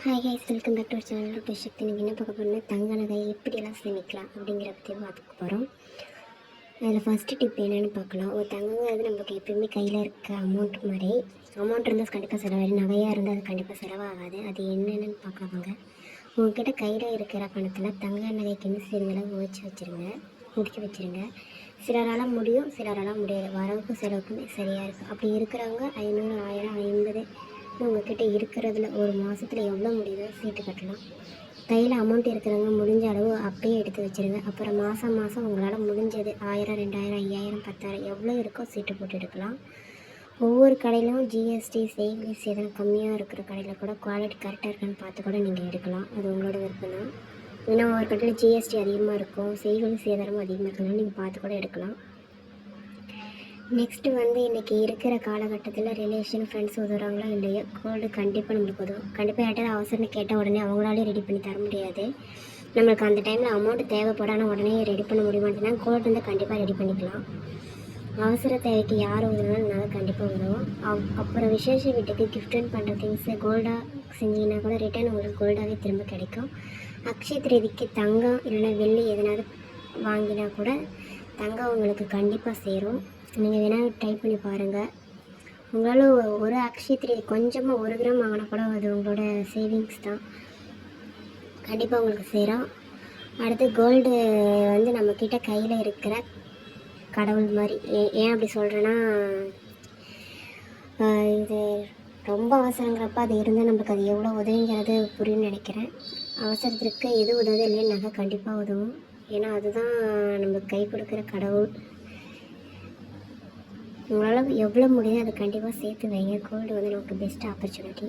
Hi guys, welcome back to our channel to Sakthi. நீங்கள் என்ன பார்க்க போகிறோம்னா தங்க நகை எப்படியெல்லாம் சேமிக்கலாம் அப்படிங்கிற பற்றி பார்த்துக்க போகிறோம். அதில் ஃபஸ்ட்டு டிப் என்னென்னு பார்க்கலாம். ஒரு தங்கங்கிறது நமக்கு எப்பயுமே கையில் இருக்க அமௌண்ட் மாதிரி. அமௌண்ட் இருந்தால் கண்டிப்பாக செலவாயிடும், நகையாக இருந்தால் அது கண்டிப்பாக செலவாகாது. அது என்னென்னு பார்க்கலாம் வாங்க. உங்கள்கிட்ட கையில் இருக்கிற பணத்தில் தங்க நகைக்குன்னு சிறிதளவு முடிச்சு வச்சுருங்க. சிலரால் முடியும், சிலரால் முடியாது. வரவுக்கு செலவுக்குமே சரியாக இருக்கும். அப்படி இருக்கிறவங்க 500, 1000, 50 உங்கள்கிட்ட இருக்கிறதுல ஒரு மாதத்தில் எவ்வளோ முடியுதோ சீட்டு கட்டலாம். கையில் அமௌண்ட் இருக்கிறவங்க முடிஞ்ச அளவு அப்பயே எடுத்து வச்சுருங்க. அப்புறம் மாதம் உங்களால் முடிஞ்சது 1000, 2000, 5000, 10,000 எவ்வளோ இருக்கோ சீட்டு போட்டு எடுக்கலாம். ஒவ்வொரு கடையிலும் ஜிஎஸ்டி சேவிங்ஸ் எதனா கம்மியாக இருக்கிற கடையில் கூட குவாலிட்டி கரெக்டாக இருக்கான்னு பார்த்து கூட நீங்கள் எடுக்கலாம். அது உங்களோட விருப்பம் தான். ஏன்னா ஒவ்வொரு கடையில் ஜிஎஸ்டி அதிகமாக இருக்கும், செய்கூலி சேதாரமும் அதிகமாக இருக்கிறதுனால நீங்கள் பார்த்து கூட எடுக்கலாம். நெக்ஸ்ட்டு இன்றைக்கி இருக்கிற காலகட்டத்தில் ரிலேஷன், ஃப்ரெண்ட்ஸ் உதவுறாங்களோ இல்லையோ, கோல்டு கண்டிப்பாக நம்மளுக்கு உதவும். கண்டிப்பாக யார்ட்டாவது அவசரம்னு கேட்டால் உடனே அவங்களாலே ரெடி பண்ணி தர முடியாது. நம்மளுக்கு அந்த டைமில் அமௌண்ட் தேவைப்படும், ஆனால் உடனே ரெடி பண்ண முடியுமாட்டேன்னா கோல்டு கண்டிப்பாக ரெடி பண்ணிக்கலாம். அவசர தேவைக்கு யார் உதவினாலும் நாங்கள் கண்டிப்பாக உதவும். அப்புறம் விசேஷ வீட்டுக்கு கிஃப்டன் பண்ணுற திங்ஸு கோல்டாக செஞ்சிங்கன்னா கூட ரிட்டர்ன் உங்களுக்கு கோல்டாகவே திரும்ப கிடைக்கும். அக்ஷய திருதிக்கு தங்கம் இல்லைன்னா வெள்ளி எதனாவது வாங்கினா கூட தங்கம் உங்களுக்கு கண்டிப்பாக சேரும். நீங்கள் வேணால் ட்ரை பண்ணி பாருங்கள். உங்களால் ஒரு அக்ஷய திருதி கொஞ்சமாக 1 கிராம் வாங்கினா கூட அது உங்களோட சேவிங்ஸ் தான், கண்டிப்பாக உங்களுக்கு சேரும். அடுத்து கோல்டு நம்மக்கிட்ட கையில் இருக்கிற கடவுள் மாதிரி. ஏன் அப்படி சொல்கிறேன்னா, இது ரொம்ப அவசரங்கிறப்ப அது இருந்தால் நம்மளுக்கு அது எவ்வளோ உதவிங்கிறது புரியும்னு நினைக்கிறேன். அவசரத்திற்கு எது உதவுது இல்லையா, நகை கண்டிப்பாக உதவும். ஏன்னா அதுதான் நம்ம கை கொடுக்குற கடவுள். உங்களால் எவ்வளோ முடியுதோ அதை கண்டிப்பாக சேர்த்து வைங்க. கோல்டு நமக்கு பெஸ்ட் ஆப்பர்ச்சுனிட்டி.